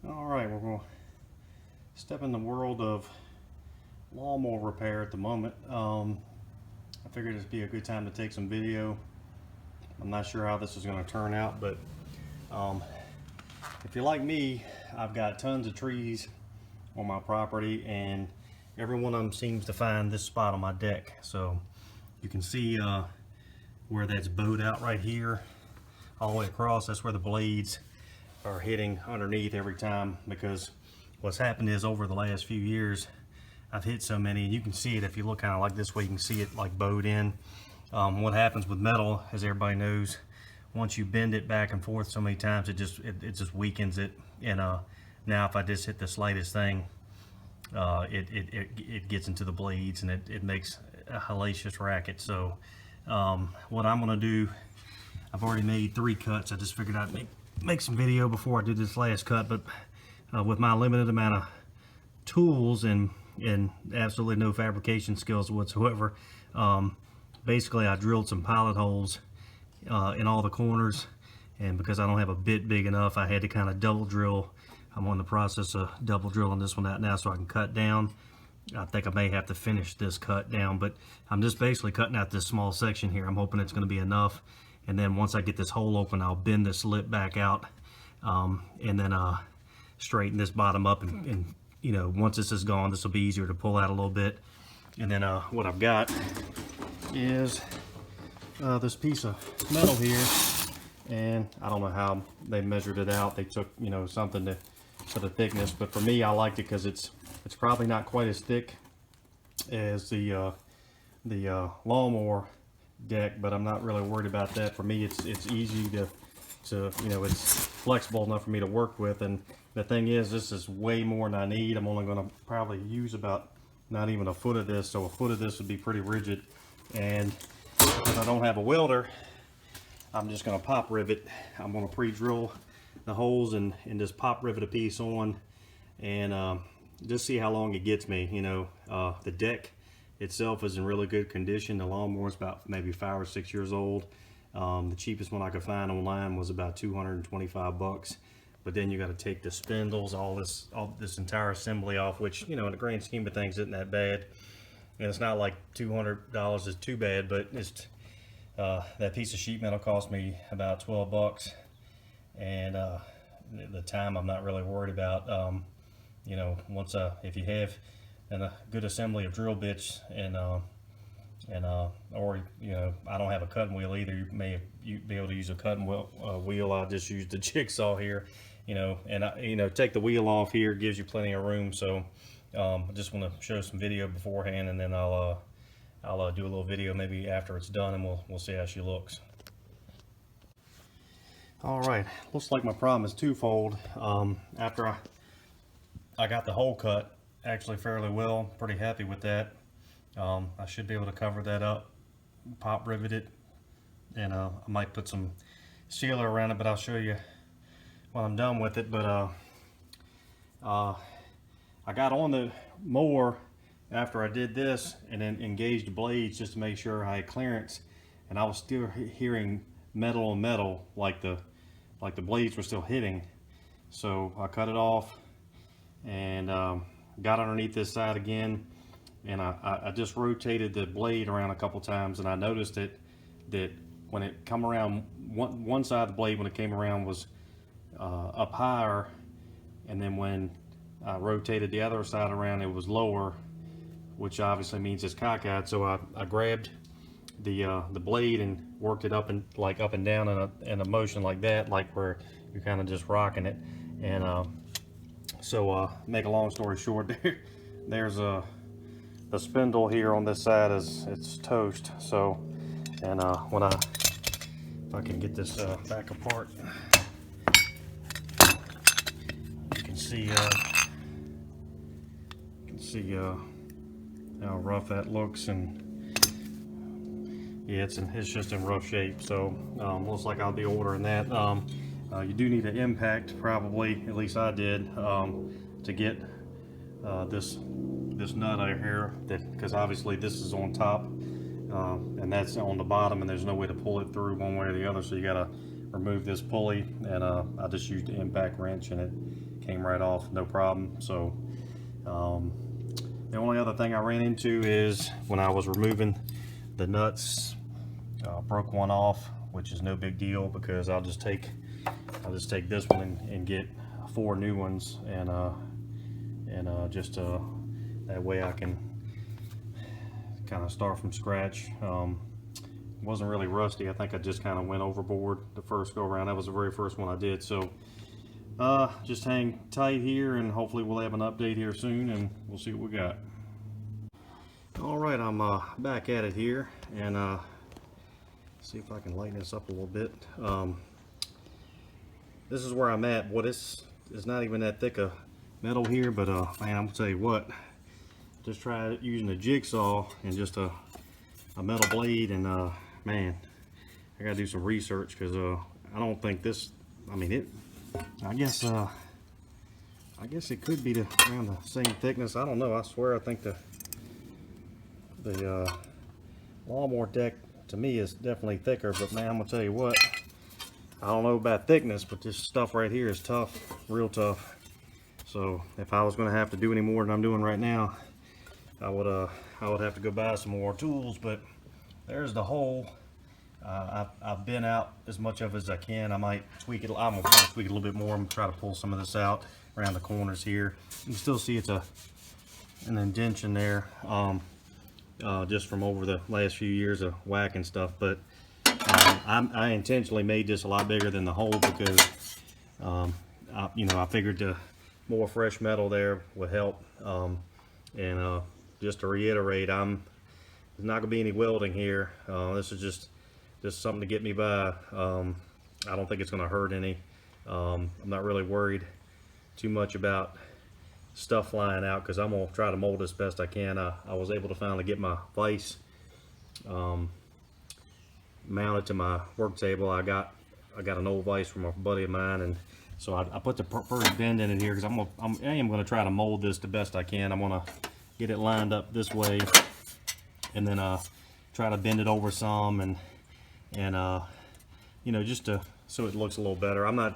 Alright, we're going to step in the world of lawnmower repair at the moment. I figured it'd be a good time to take some video. I'm not sure how this is going to turn out, but if you're like me, I've got tons of trees on my property, and every one of them seems to find this spot on my deck. So you can see where that's bowed out right here, all the way across. That's where the blades are hitting underneath every time, because what's happened is over the last few years I've hit so many, and you can see it if you look kind of like this way. You can see it like bowed in. What happens with metal, as everybody knows, once you bend it back and forth so many times, it just weakens it. And now if I just hit the slightest thing, it gets into the blades, and it makes a hellacious racket. So what I'm gonna do, I've already made 3 cuts. I just figured I'd make some video before I do this last cut, but with my limited amount of tools and absolutely no fabrication skills whatsoever, basically I drilled some pilot holes in all the corners, and because I don't have a bit big enough, I had to kind of double drill. I'm on the process of double drilling this one out now so I can cut down. I think I may have to finish this cut down, but I'm just basically cutting out this small section here. I'm hoping it's going to be enough, and then once I get this hole open, I'll bend this lip back out, and then straighten this bottom up, and you know, once this is gone, this will be easier to pull out a little bit. And then what I've got is this piece of metal here, and I don't know how they measured it out. They took, you know, something for the thickness, but for me, I liked it because it's probably not quite as thick as the lawnmower deck, but I'm not really worried about that. For me, it's easy to you know, it's flexible enough for me to work with. And the thing is, this is way more than I need. I'm only going to probably use about not even a foot of this, so a foot of this would be pretty rigid. And because I don't have a welder, I'm just going to pop rivet. I'm going to pre-drill the holes and just pop rivet a piece on, and just see how long it gets me. You know, the deck itself is in really good condition. The lawnmower is about maybe 5 or 6 years old. The cheapest one I could find online was about 225 bucks. But then you got to take the spindles, all this entire assembly off, which, you know, in the grand scheme of things isn't that bad. And it's not like $200 is too bad, but it's that piece of sheet metal cost me about 12 bucks. And the time I'm not really worried about. You know, once if you have a good assembly of drill bits or you know, I don't have a cutting wheel either. You may be able to use a cutting wheel. I just used the jigsaw here, you know, and you know, take the wheel off here, gives you plenty of room. So I just want to show some video beforehand, and then I'll do a little video maybe after it's done, and we'll see how she looks. All right, looks like my problem is twofold. After I got the hole cut actually fairly well, pretty happy with that. I should be able to cover that up, pop rivet it, and I might put some sealer around it, but I'll show you when I'm done with it. But I got on the mower after I did this, and then engaged the blades just to make sure I had clearance, and I was still hearing metal on metal, like the blades were still hitting. So I cut it off and got underneath this side again, and I just rotated the blade around a couple times, and I noticed that when it come around, one side of the blade, when it came around, was up higher, and then when I rotated the other side around, it was lower, which obviously means it's cockeyed. So I grabbed the blade and worked it up and down in a motion like that, like where you're kind of just rocking it. And so make a long story short, there's the spindle here on this side it's toast. So, and if I can get this back apart, you can see how rough that looks, and yeah, it's just in rough shape. So looks like I'll be ordering that. You do need an impact, probably, at least I did, to get this nut out here, because obviously this is on top and that's on the bottom, and there's no way to pull it through one way or the other. So you got to remove this pulley, and I just used the impact wrench, and it came right off, no problem. So the only other thing I ran into is when I was removing the nuts, broke one off, which is no big deal because I'll just take this one and get 4 new ones, and just that way I can kind of start from scratch. Wasn't really rusty. I think I just kind of went overboard the first go around. That was the very first one I did. So just hang tight here, and hopefully we'll have an update here soon, and we'll see what we got. All right, I'm back at it here, and see if I can lighten this up a little bit. This is where I'm at. Boy, this is not even that thick of metal here, but man, I'm gonna tell you what, just try using a jigsaw and just a metal blade, and man, I gotta do some research, because I don't think this, I mean, I guess it could be around the same thickness. I don't know. I swear I think the lawnmower deck to me is definitely thicker, but man, I'm gonna tell you what, I don't know about thickness, but this stuff right here is tough, real tough. So if I was gonna have to do any more than I'm doing right now, I would have to go buy some more tools. But there's the hole. I've been out as much of it as I can. I might tweak it. I'm gonna tweak it a little bit more. I'm gonna try to pull some of this out around the corners here. You can still see it's an indentation there, just from over the last few years of whacking stuff. But I intentionally made this a lot bigger than the hole because I figured the more fresh metal there would help. And just to reiterate, there's not gonna be any welding here. This is just something to get me by. I don't think it's gonna hurt any. I'm not really worried too much about stuff flying out, because I'm gonna try to mold as best I can. I was able to finally get my vise mounted to my work table. I got an old vise from a buddy of mine, and so I put the first bend in it here, because I am gonna try to mold this the best I can. I'm gonna get it lined up this way, and then try to bend it over some, and just so it looks a little better. By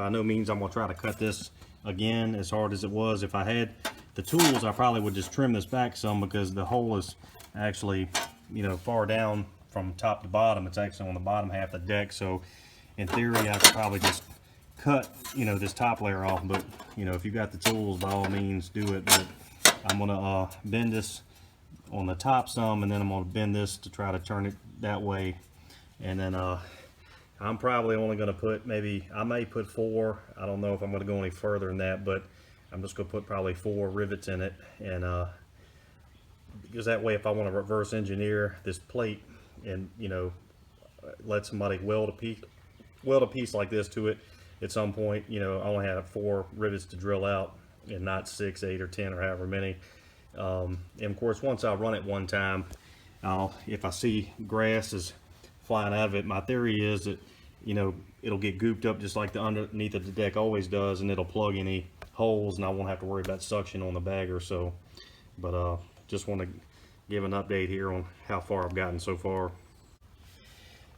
no means I'm gonna try to cut this again as hard as it was. If I had the tools, I probably would just trim this back some, because the hole is actually far down from top to bottom. It's actually on the bottom half of the deck, so in theory I could probably just cut this top layer off. But if you got the tools, by all means do it. But I'm gonna bend this on the top some, and then I'm gonna bend this to try to turn it that way. And then I'm probably only gonna put, I may put 4. I don't know if I'm gonna go any further than that, but I'm just gonna put probably 4 rivets in it, and because that way, if I want to reverse engineer this plate and let somebody weld a piece like this to it at some point, I only have 4 rivets to drill out, and not 6, 8, or 10, or however many. And of course, once I run it one time, if I see grass is flying out of it, my theory is that it'll get gooped up just like the underneath of the deck always does, and it'll plug any holes, and I won't have to worry about suction on the bagger. So, but just want to give an update here on how far I've gotten so far.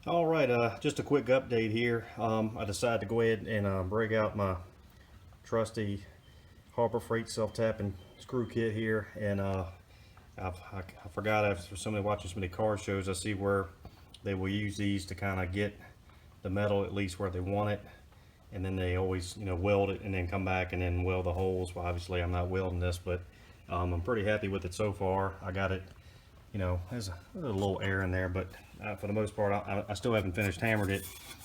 All right, just a quick update here. I decided to go ahead and break out my trusty Harbor Freight self-tapping screw kit here, and I forgot, after somebody watching so many car shows, I see where they will use these to kind of get the metal at least where they want it, and then they always weld it and then come back and then weld the holes. Well, obviously I'm not welding this, but I'm pretty happy with it so far. I got it, there's a little air in there, but for the most part I still haven't finished hammered it.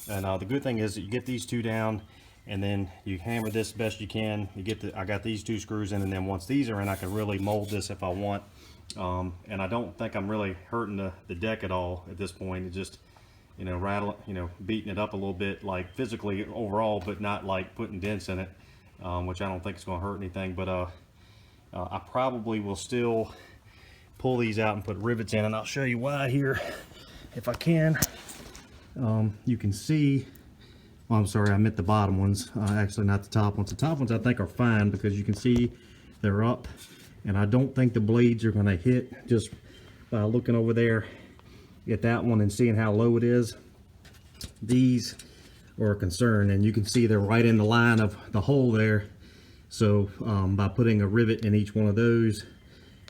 And the good thing is that you get these 2 down, and then you hammer this best you can. I got these 2 screws in, and then once these are in, I can really mold this if I want. And I don't think I'm really hurting the deck at all at this point. It just beating it up a little bit, like physically overall, but not like putting dents in it, which I don't think is going to hurt anything. But I probably will still pull these out and put rivets in, and I'll show you why here if I can. You can see, oh, I'm sorry, I meant the bottom ones, actually not the top ones. The top ones I think are fine, because you can see they're up, and I don't think the blades are going to hit just by looking over there at that one and seeing how low it is. These or a concern. And you can see they're right in the line of the hole there. So by putting a rivet in each one of those,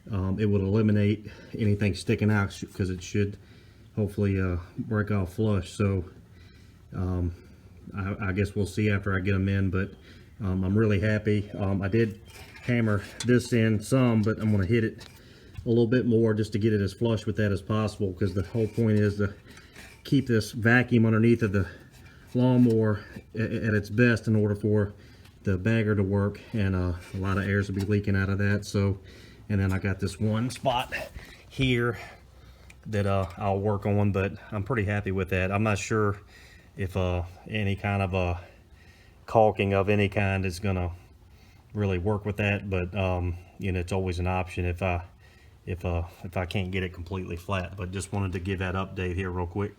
it would eliminate anything sticking out, because it should hopefully break off flush. So I guess we'll see after I get them in, but I'm really happy. I did hammer this in some, but I'm going to hit it a little bit more just to get it as flush with that as possible, because the whole point is to keep this vacuum underneath of the lawnmower at its best in order for the bagger to work, and a lot of airs will be leaking out of that. So, and then I got this one spot here that I'll work on, but I'm pretty happy with that. I'm not sure if any kind of a caulking of any kind is gonna really work with that, but you know, it's always an option if I can't get it completely flat. But just wanted to give that update here real quick.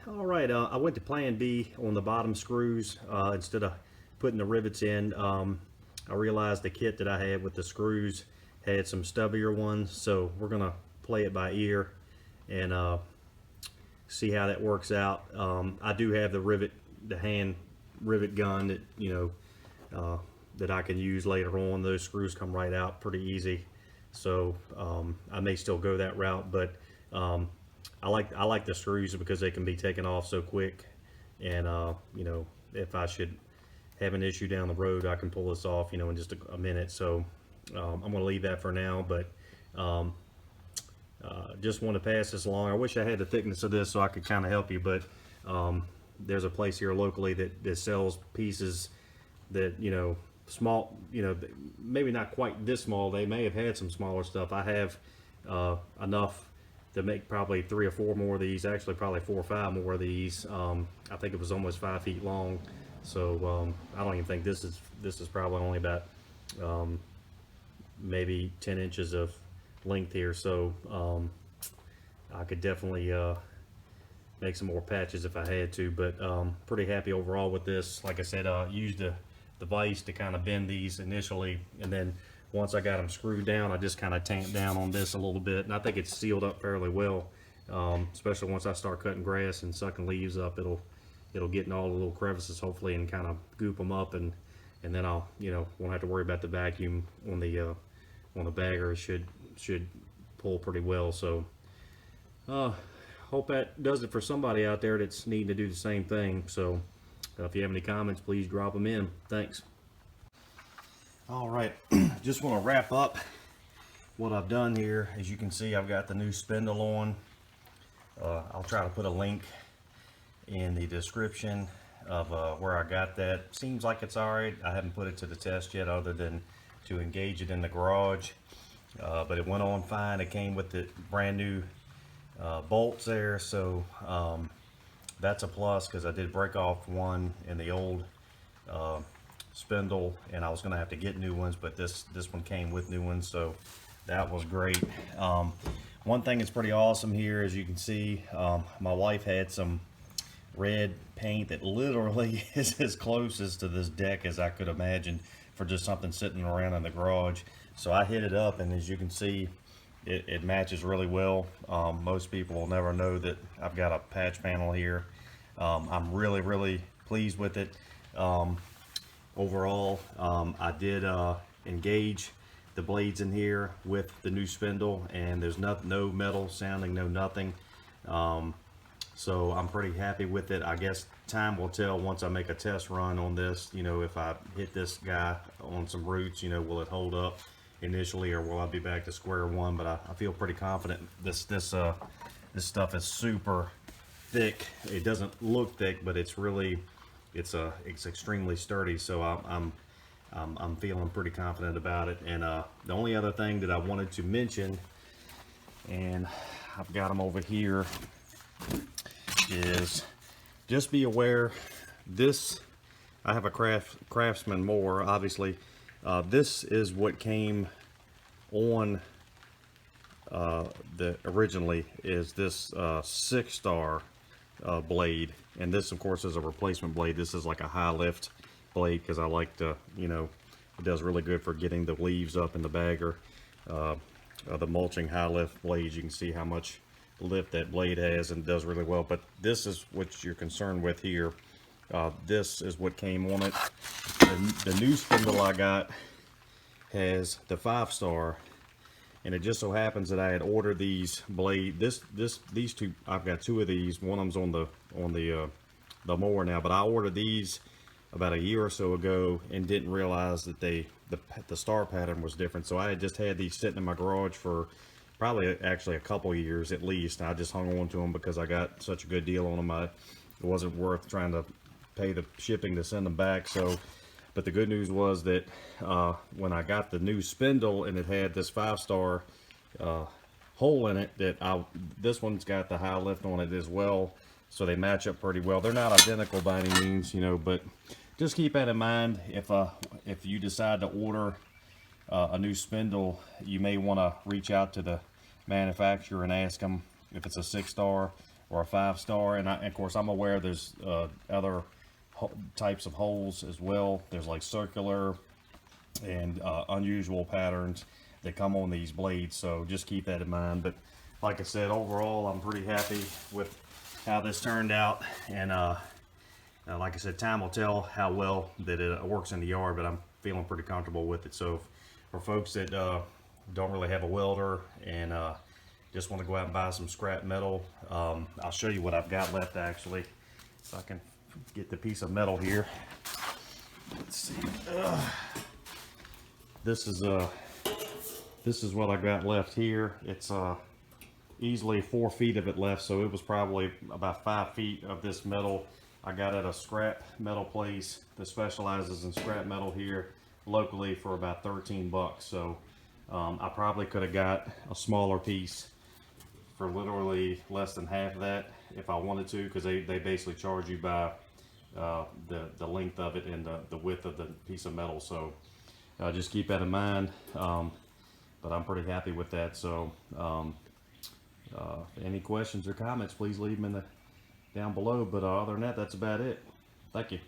All right, I went to plan B on the bottom screws. Instead of putting the rivets in, I realized the kit that I had with the screws had some stubbier ones, so we're gonna play it by ear and see how that works out. I do have the hand rivet gun that, you know, that I can use later on. Those screws come right out pretty easy, so I may still go that route, but I like the screws because they can be taken off so quick, and you know, if I should have an issue down the road, I can pull this off, you know, in just a minute. So I'm going to leave that for now, but just want to pass this along. I wish I had the thickness of this so I could kind of help you, but there's a place here locally that sells pieces that, you know, small, you know, maybe not quite this small. They may have had some smaller stuff. I have enough to make probably 3 or 4 more of these, actually probably 4 or 5 more of these. I think it was almost 5 feet long, so I don't even think this is probably only about maybe 10 inches of length here, so I could definitely make some more patches if I had to, but pretty happy overall with this. Like I said, used the vise to kind of bend these initially, and then once I got them screwed down, I just kind of tamped down on this a little bit, and I think it's sealed up fairly well. Especially once I start cutting grass and sucking leaves up, it'll get in all the little crevices hopefully and kind of goop them up, and then I'll, you know, won't have to worry about the vacuum on the bagger. It should pull pretty well. So hope that does it for somebody out there that's needing to do the same thing. So if you have any comments, please drop them in. Thanks. All right, just want to wrap up what I've done here. As you can see, I've got the new spindle on. I'll try to put a link in the description of where I got that. Seems like it's all right. I haven't put it to the test yet other than to engage it in the garage, but it went on fine. It came with the brand new bolts there, so that's a plus, because I did break off one in the old spindle, and I was going to have to get new ones, but this one came with new ones, so that was great. One thing that's pretty awesome here, as you can see, my wife had some red paint that literally is as close as to this deck as I could imagine for just something sitting around in the garage. So I hit it up, and as you can see, it matches really well. Most people will never know that I've got a patch panel here. I'm really pleased with it. Overall, I did engage the blades in here with the new spindle, and there's no metal sounding, no nothing. So I'm pretty happy with it. I guess time will tell once I make a test run on this. You know, if I hit this guy on some roots, you know, will it hold up initially, or will I be back to square one? But I feel pretty confident. This stuff is super thick. It doesn't look thick, but it's really, it's extremely sturdy. So I'm feeling pretty confident about it. And the only other thing that I wanted to mention, and I've got them over here, is just be aware, this, I have a Craftsman mower, obviously. This is what came on originally, is this 6-star blade, and this of course is a replacement blade. This is like a high lift blade, because I like to, you know, it does really good for getting the leaves up in the bagger. The mulching high lift blades, you can see how much lift that blade has, and does really well. But this is what you're concerned with here. This is what came on it. The new spindle I got has the 5-star, and it just so happens that I had ordered these these two. I've got two of these. One of them's on the mower now, but I ordered these about a year or so ago and didn't realize that the star pattern was different. So I had just had these sitting in my garage for probably actually a couple years at least. I just hung on to them because I got such a good deal on them. It wasn't worth trying to pay the shipping to send them back. So, but the good news was that when I got the new spindle and it had this 5-star hole in it, this one's got the high lift on it as well. So they match up pretty well. They're not identical by any means, you know, but just keep that in mind. If you decide to order a new spindle, you may want to reach out to the manufacturer and ask them if it's a 6-star or a 5-star. And of course, I'm aware there's other types of holes as well. There's like circular and unusual patterns that come on these blades. So just keep that in mind. But like I said, overall, I'm pretty happy with how this turned out, and like I said, time will tell how well that it works in the yard, but I'm feeling pretty comfortable with it. So for folks that don't really have a welder and just want to go out and buy some scrap metal, I'll show you what I've got left actually. If I can get the piece of metal here. Let's see. This is what I got left here. It's easily 4 feet of it left, so it was probably about 5 feet of this metal. I got at a scrap metal place that specializes in scrap metal here locally for about 13 bucks. So I probably could have got a smaller piece for literally less than half of that if I wanted to, because they basically charge you by the length of it and the width of the piece of metal. So just keep that in mind. But I'm pretty happy with that. So any questions or comments, please leave them down below. But other than that, that's about it. Thank you.